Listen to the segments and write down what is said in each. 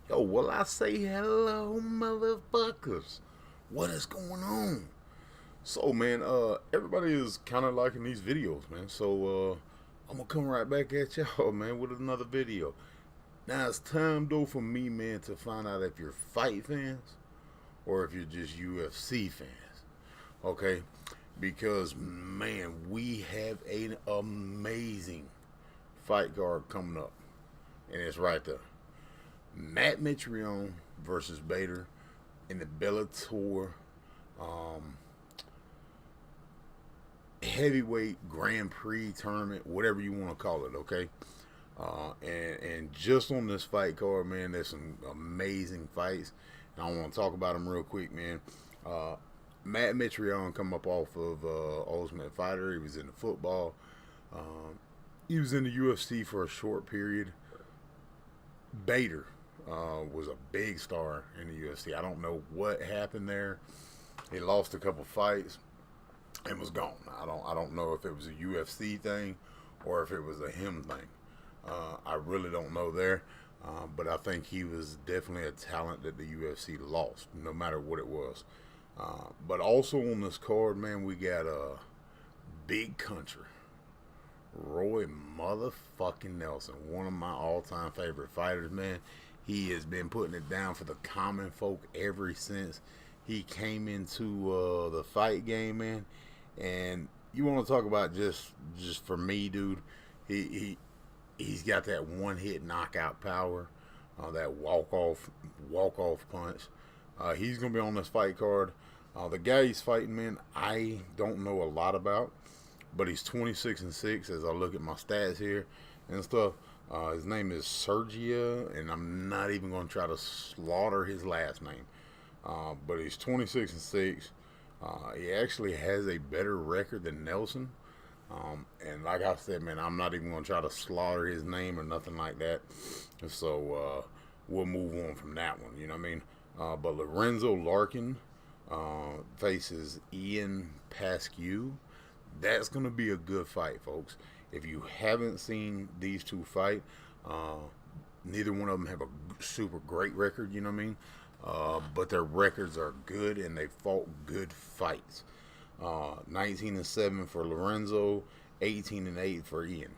Yo, well, I say hello, motherfuckers. What is going on? So, man, everybody is kind of liking these videos, man. So, I'm gonna come right back at y'all, man, with another video. Now it's time though for me, man, to find out if you're fight fans or if you're just UFC fans. Okay, because man, we have an amazing fight card coming up, and it's right there. Matt Mitrione versus Bader in the Bellator um, heavyweight Grand Prix tournament, whatever you want to call it. Okay, and just on this fight card, man, there's some amazing fights. And I want to talk about them real quick, man. Uh, Matt Mitrione come up off of Ultimate Fighter. He was in the football. Um, he was in the UFC for a short period. Bader was a big star in the UFC. I don't know what happened there. He lost a couple fights and was gone. I don't know if it was a UFC thing or if it was a him thing. I really don't know there. But I think he was definitely a talent that the UFC lost, no matter what it was. But also on this card, man, we got a big country. Roy motherfucking Nelson, one of my all-time favorite fighters, man. He has been putting it down for the common folk ever since he came into the fight game, man. And you want to talk about just for me, dude? He's got that one-hit knockout power, that walk off punch. He's gonna be on this fight card. The guy he's fighting, man, I don't know a lot about, but he's 26-6 as I look at my stats here and stuff. His name is Sergia, and I'm not even going to try to slaughter his last name. But he's 26-6. He actually has a better record than Nelson. And like I said, man, I'm not even going to try to slaughter his name or nothing like that. So we'll move on from that one. You know what I mean? But Lorenzo Larkin faces Ian Pascu. That's going to be a good fight, folks. If you haven't seen these two fight, neither one of them have a super great record, you know what I mean? But their records are good and they fought good fights. 19-7 for Lorenzo, 18-8 for Ian.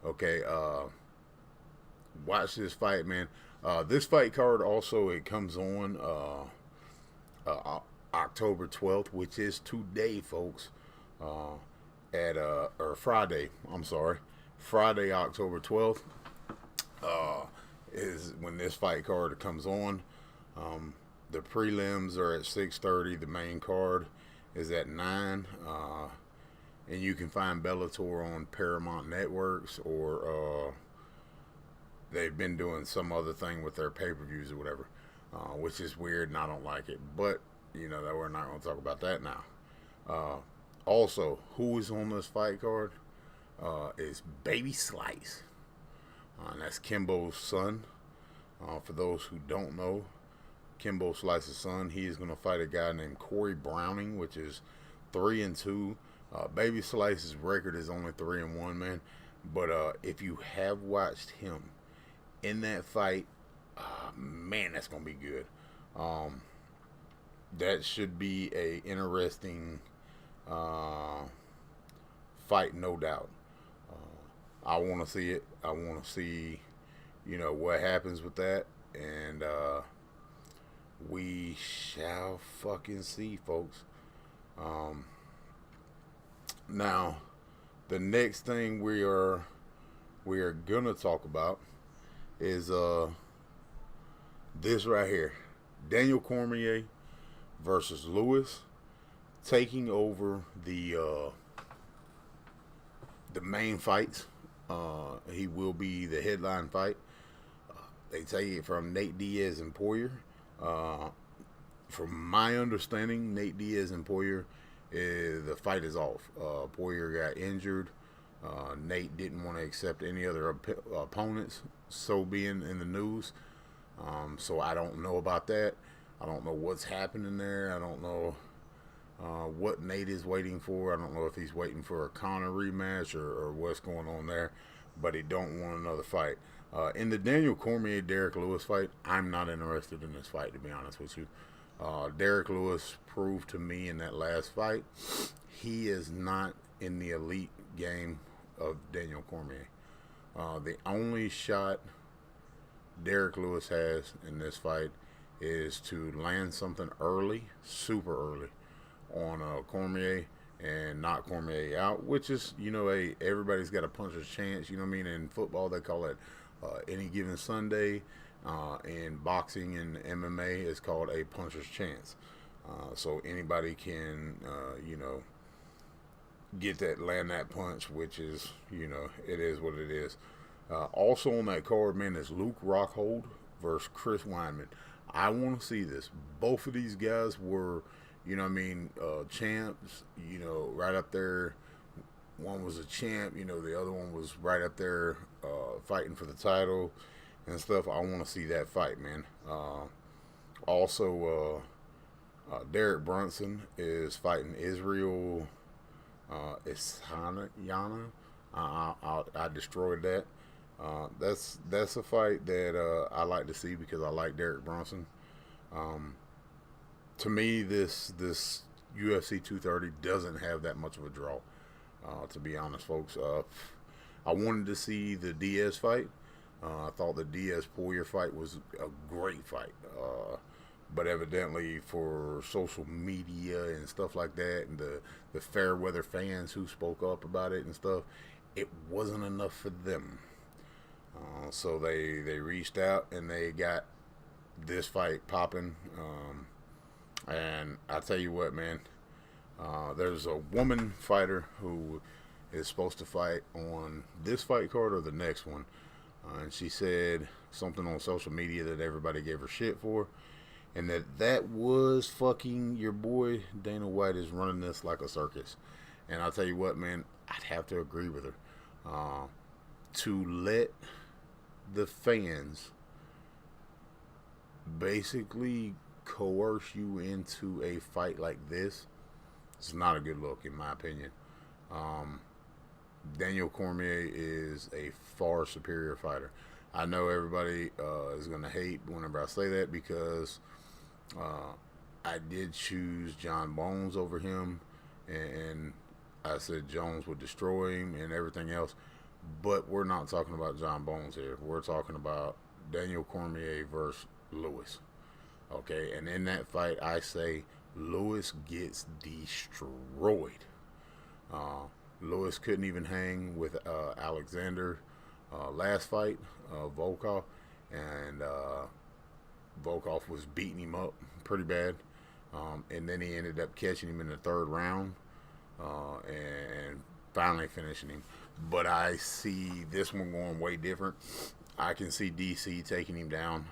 Okay, watch this fight, man. This fight card also it comes on October 12th, which is today, folks. At or Friday, I'm sorry, Friday, October 12th, is when this fight card comes on. The prelims are at 6:30. The main card is at 9. And you can find Bellator on Paramount Networks or they've been doing some other thing with their pay-per-views or whatever, which is weird and I don't like it. But you know that we're not going to talk about that now. Also, who is on this fight card is Baby Slice. And that's Kimbo's son. For those who don't know, Kimbo Slice's son, he is going to fight a guy named Corey Browning, which is 3-2. Baby Slice's record is only 3-1, man. But if you have watched him in that fight, man, that's going to be good. That should be a interesting fight, no doubt. I want to see it. I want to see, what happens with that, and we shall fucking see, folks. Now, the next thing we are gonna talk about is this right here: Daniel Cormier versus Lewis, taking over the main fights. He will be the headline fight. They take it from Nate Diaz and Poirier. From my understanding, Nate Diaz and Poirier, the fight is off. Poirier got injured. Nate didn't want to accept any other opponents, so being in the news. So I don't know about that. I don't know what's happening there. I don't know what Nate is waiting for. I don't know if he's waiting for a Conor rematch or what's going on there. But he don't want another fight. In the Daniel Cormier Derek Lewis fight, I'm not interested in this fight, to be honest with you. Derek Lewis proved to me in that last fight he is not in the elite game of Daniel Cormier. The only shot Derek Lewis has in this fight is to land something early, super early, on Cormier and knock Cormier out, which is, everybody's got a puncher's chance. You know what I mean? In football, they call it any given Sunday. In boxing and MMA, it's called a puncher's chance. So anybody can, get that, land that punch, which is, it is what it is. Also on that card, man, is Luke Rockhold versus Chris Weidman. I want to see this. Both of these guys were, champs, right up there. One was a champ, the other one was right up there fighting for the title and stuff. I want to see that fight, man. Also, Derek Brunson is fighting Israel Yana. I destroyed that. That's a fight that I like to see because I like Derek Brunson. To me, this UFC 230 doesn't have that much of a draw. To be honest, folks, I wanted to see the Diaz fight. I thought the Diaz-Poirier fight was a great fight. But evidently for social media and stuff like that, and the fair weather fans who spoke up about it and stuff, it wasn't enough for them. So they reached out and they got this fight popping. And I tell you what, man, there's a woman fighter who is supposed to fight on this fight card or the next one. And she said something on social media that everybody gave her shit for. And that was fucking your boy Dana White is running this like a circus. And I'll tell you what, man, I'd have to agree with her. To let the fans basically coerce you into a fight like this, it's not a good look, in my opinion. Daniel Cormier is a far superior fighter. I know everybody is going to hate whenever I say that because I did choose John Bones over him, and I said Jones would destroy him and everything else. But we're not talking about John Bones here. We're talking about Daniel Cormier versus Lewis. Okay, and in that fight, I say Lewis gets destroyed. Lewis couldn't even hang with Alexander last fight, Volkov, and Volkov was beating him up pretty bad. And then he ended up catching him in the third round and finally finishing him. But I see this one going way different. I can see DC taking him down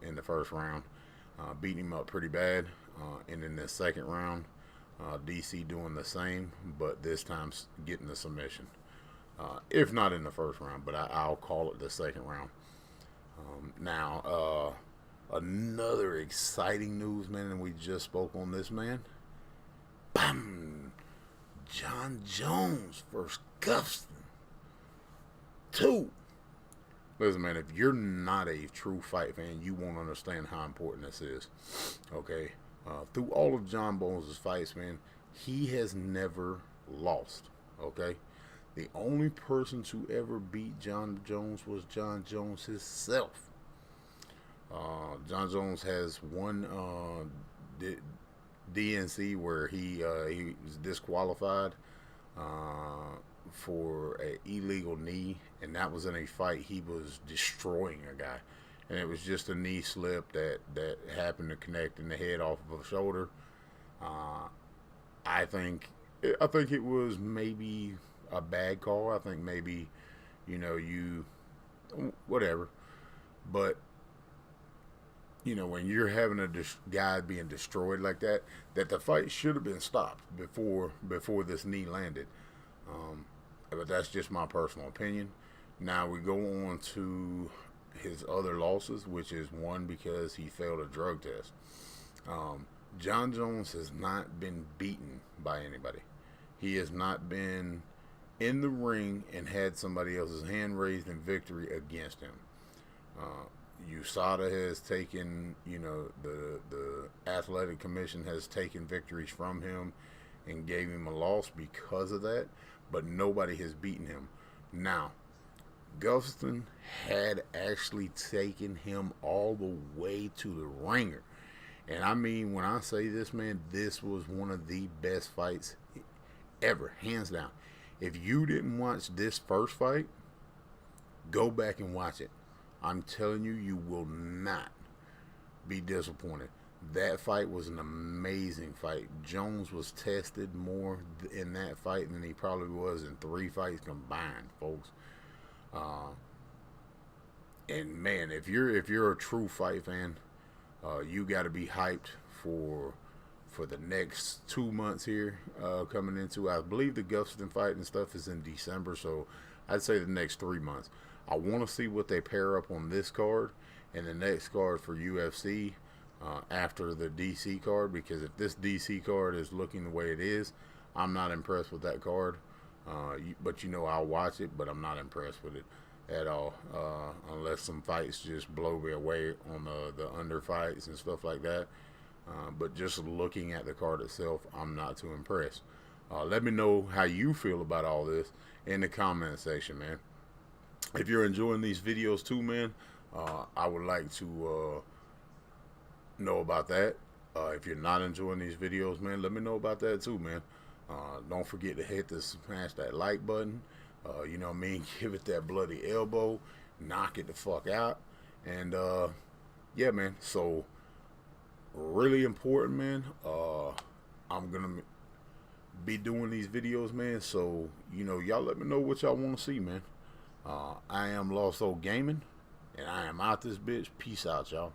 in the first round, beating him up pretty bad. And in the second round, DC doing the same, but this time getting the submission. If not in the first round, but I'll call it the second round. Now, another exciting news, man, and we just spoke on this, man. Bam! John Jones versus Gustafsson 2. Listen, man, if you're not a true fight fan, you won't understand how important this is. Okay? Through all of John Bones' fights, man, he has never lost. Okay? The only person to ever beat John Jones was John Jones himself. John Jones has one DNC where he was disqualified for an illegal knee, and that was in a fight he was destroying a guy, and it was just a knee slip that happened to connect in the head off of a shoulder. I think it was maybe a bad call. I think maybe you whatever, but when you're having a guy being destroyed like that the fight should have been stopped before this knee landed. But that's just my personal opinion. Now we go on to his other losses, which is one because he failed a drug test. John Jones has not been beaten by anybody. He has not been in the ring and had somebody else's hand raised in victory against him. USADA has taken, you know, the athletic commission has taken victories from him and gave him a loss because of that, but nobody has beaten him. Now, Gustafsson had actually taken him all the way to the ringer. And I mean, when I say this, man, this was one of the best fights ever, hands down. If you didn't watch this first fight, go back and watch it. I'm telling you, you will not be disappointed. That fight was an amazing fight. Jones was tested more in that fight than he probably was in 3 fights combined, folks. And man, if you're a true fight fan, you got to be hyped for the next 2 months here coming into. I believe the Gustafsson fight and stuff is in December, so I'd say the next 3 months. I want to see what they pair up on this card and the next card for UFC after the DC card, because if this DC card is looking the way it is, I'm not impressed with that card. But you know, I'll watch it, but I'm not impressed with it at all, unless some fights just blow me away on the under fights and stuff like that. But just looking at the card itself, I'm not too impressed. Let me know how you feel about all this in the comment section, man. If you're enjoying these videos too, man, I would like to know about that. If you're not enjoying these videos, man, let me know about that too, man. Don't forget to smash that like button. You know what I mean? Give it that bloody elbow. Knock it the fuck out. And, yeah, man. So, really important, man. I'm going to be doing these videos, man. So, you know, y'all let me know what y'all want to see, man. I am Lost Soul Gaming, and I am out this bitch. Peace out, y'all.